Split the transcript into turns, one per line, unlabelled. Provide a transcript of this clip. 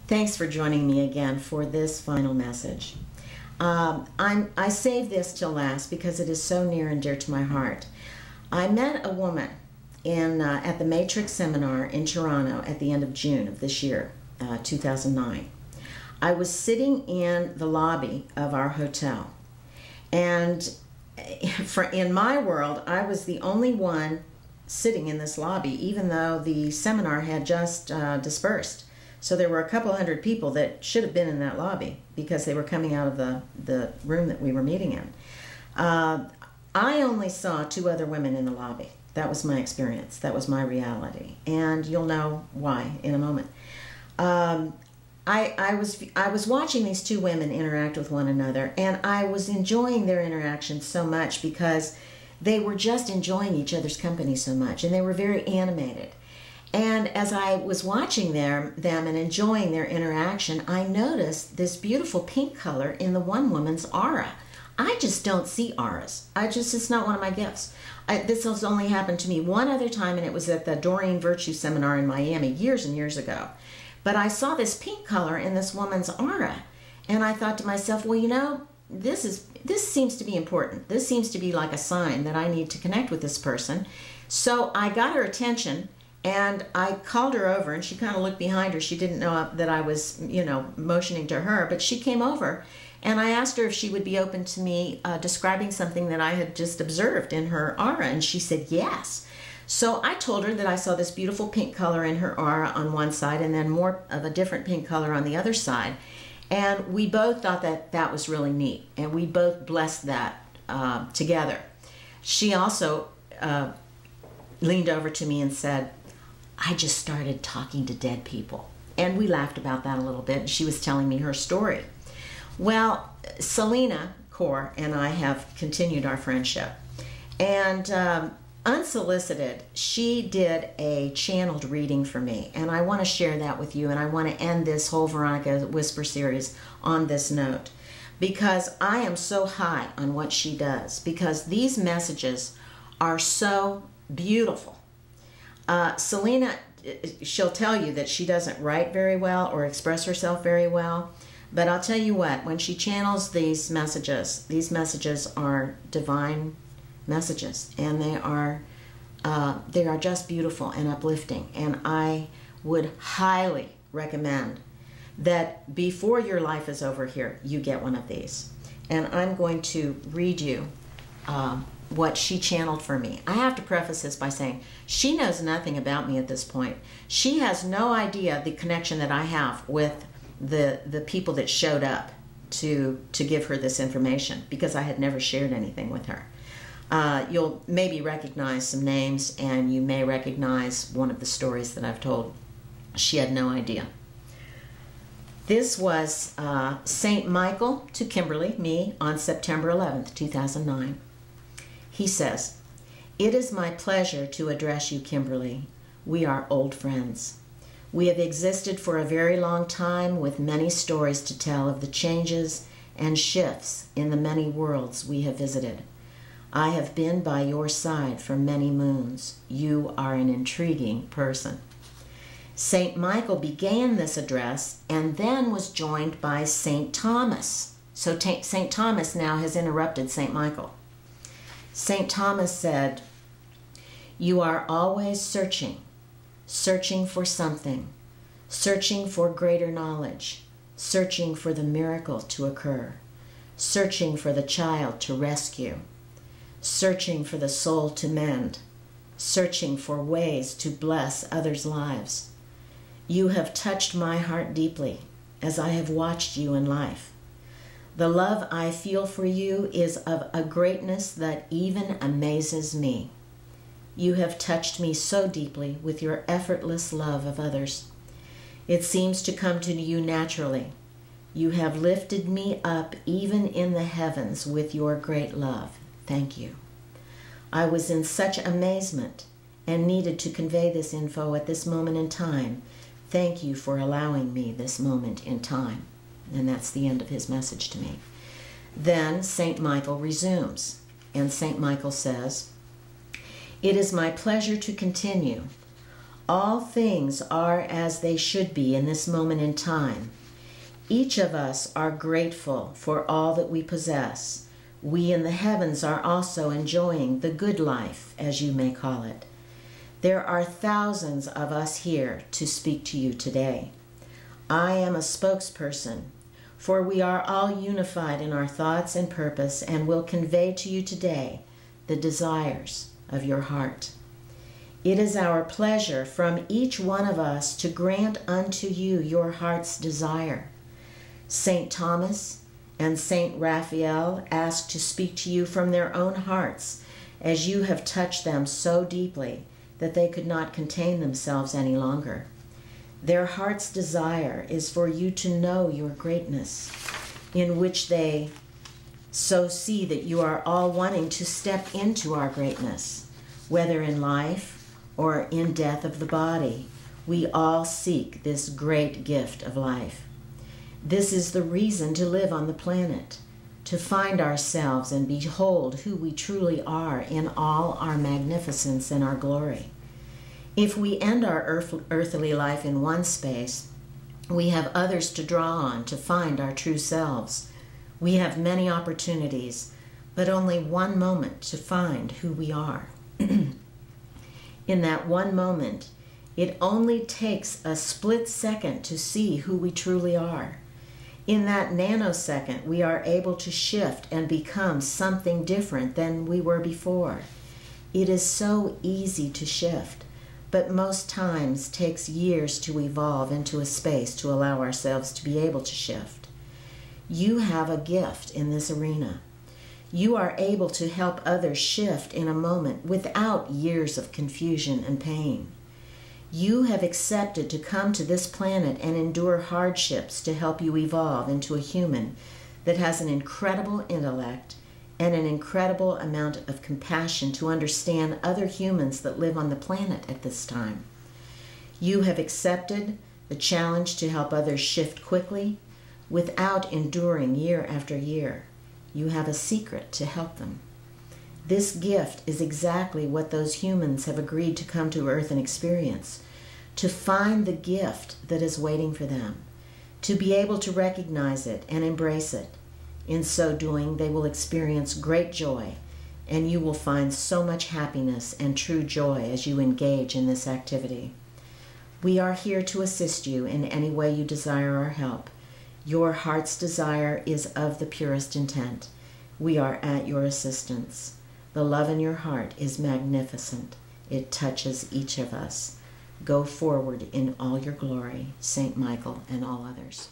Thanks for joining me again for this final message. I saved this till last because it is so near and dear to my heart. I met a woman at the Matrix seminar in Toronto at the end of June of this year, 2009. I was sitting in the lobby of our hotel, and in my world, I was the only one sitting in this lobby, even though the seminar had just dispersed. So there were a couple hundred people that should have been in that lobby because they were coming out of the room that we were meeting in. I only saw two other women in the lobby. That was my experience. That was my reality. And you'll know why in a moment. I was watching these two women interact with one another, and I was enjoying their interaction so much because they were just enjoying each other's company so much, and they were very animated. And as I was watching them and enjoying their interaction, I noticed this beautiful pink color in the one woman's aura. I just don't see auras. It's not one of my gifts. This has only happened to me one other time, and it was at the Doreen Virtue Seminar in Miami years and years ago. But I saw this pink color in this woman's aura, and I thought to myself, well, you know, this seems to be important. This seems to be like a sign that I need to connect with this person. So I got her attention, and I called her over, and she kind of looked behind her. She didn't know that I was, motioning to her, but she came over, and I asked her if she would be open to me describing something that I had just observed in her aura, and she said yes. So I told her that I saw this beautiful pink color in her aura on one side and then more of a different pink color on the other side. And we both thought that that was really neat, and we both blessed that together. She also leaned over to me and said, I just started talking to dead people. And we laughed about that a little bit, and she was telling me her story. Well, Selena Kaur and I have continued our friendship. And unsolicited, she did a channeled reading for me, and I want to share that with you, and I want to end this whole Veronica Whisper series on this note, because I am so high on what she does, because these messages are so beautiful. Selena, she'll tell you that she doesn't write very well or express herself very well, but I'll tell you what, when she channels these messages are divine messages, and they are just beautiful and uplifting. And I would highly recommend that before your life is over here, you get one of these. And I'm going to read you what she channeled for me. I have to preface this by saying she knows nothing about me at this point. She has no idea the connection that I have with the people that showed up to give her this information, because I had never shared anything with her. You'll maybe recognize some names, and you may recognize one of the stories that I've told. She had no idea. This was St. Michael to Kimberly, me, on September 11th, 2009. He says, "It is my pleasure to address you, Kimberly. We are old friends. We have existed for a very long time, with many stories to tell of the changes and shifts in the many worlds we have visited. I have been by your side for many moons. You are an intriguing person." St. Michael began this address and then was joined by St. Thomas. So St. Thomas now has interrupted St. Michael. St. Thomas said, "You are always searching, searching for something, searching for greater knowledge, searching for the miracle to occur, searching for the child to rescue, searching for the soul to mend, searching for ways to bless others' lives. You have touched my heart deeply as I have watched you in life. The love I feel for you is of a greatness that even amazes me. You have touched me so deeply with your effortless love of others. It seems to come to you naturally. You have lifted me up even in the heavens with your great love. Thank you. I was in such amazement and needed to convey this info at this moment in time. Thank you for allowing me this moment in time." And that's the end of his message to me. Then St. Michael resumes, and St. Michael says, "It is my pleasure to continue. All things are as they should be in this moment in time. Each of us are grateful for all that we possess. We in the heavens are also enjoying the good life, as you may call it. There are thousands of us here to speak to you today. I am a spokesperson, for we are all unified in our thoughts and purpose and will convey to you today the desires of your heart. It is our pleasure from each one of us to grant unto you your heart's desire. St. Thomas and St. Raphael ask to speak to you from their own hearts, as you have touched them so deeply that they could not contain themselves any longer. Their heart's desire is for you to know your greatness, in which they so see that you are all wanting to step into our greatness, whether in life or in death of the body. We all seek this great gift of life. This is the reason to live on the planet, to find ourselves and behold who we truly are in all our magnificence and our glory. If we end our earthly life in one space, we have others to draw on to find our true selves. We have many opportunities, but only one moment to find who we are. In that one moment, it only takes a split second to see who we truly are. In that nanosecond, we are able to shift and become something different than we were before. It is so easy to shift, but most times takes years to evolve into a space to allow ourselves to be able to shift. You have a gift in this arena. You are able to help others shift in a moment without years of confusion and pain. You have accepted to come to this planet and endure hardships to help you evolve into a human that has an incredible intellect and an incredible amount of compassion to understand other humans that live on the planet at this time. You have accepted the challenge to help others shift quickly without enduring year after year. You have a secret to help them. This gift is exactly what those humans have agreed to come to Earth and experience, to find the gift that is waiting for them, to be able to recognize it and embrace it. In so doing, they will experience great joy, and you will find so much happiness and true joy as you engage in this activity. We are here to assist you in any way you desire our help. Your heart's desire is of the purest intent. We are at your assistance. The love in your heart is magnificent. It touches each of us. Go forward in all your glory, Saint Michael and all others.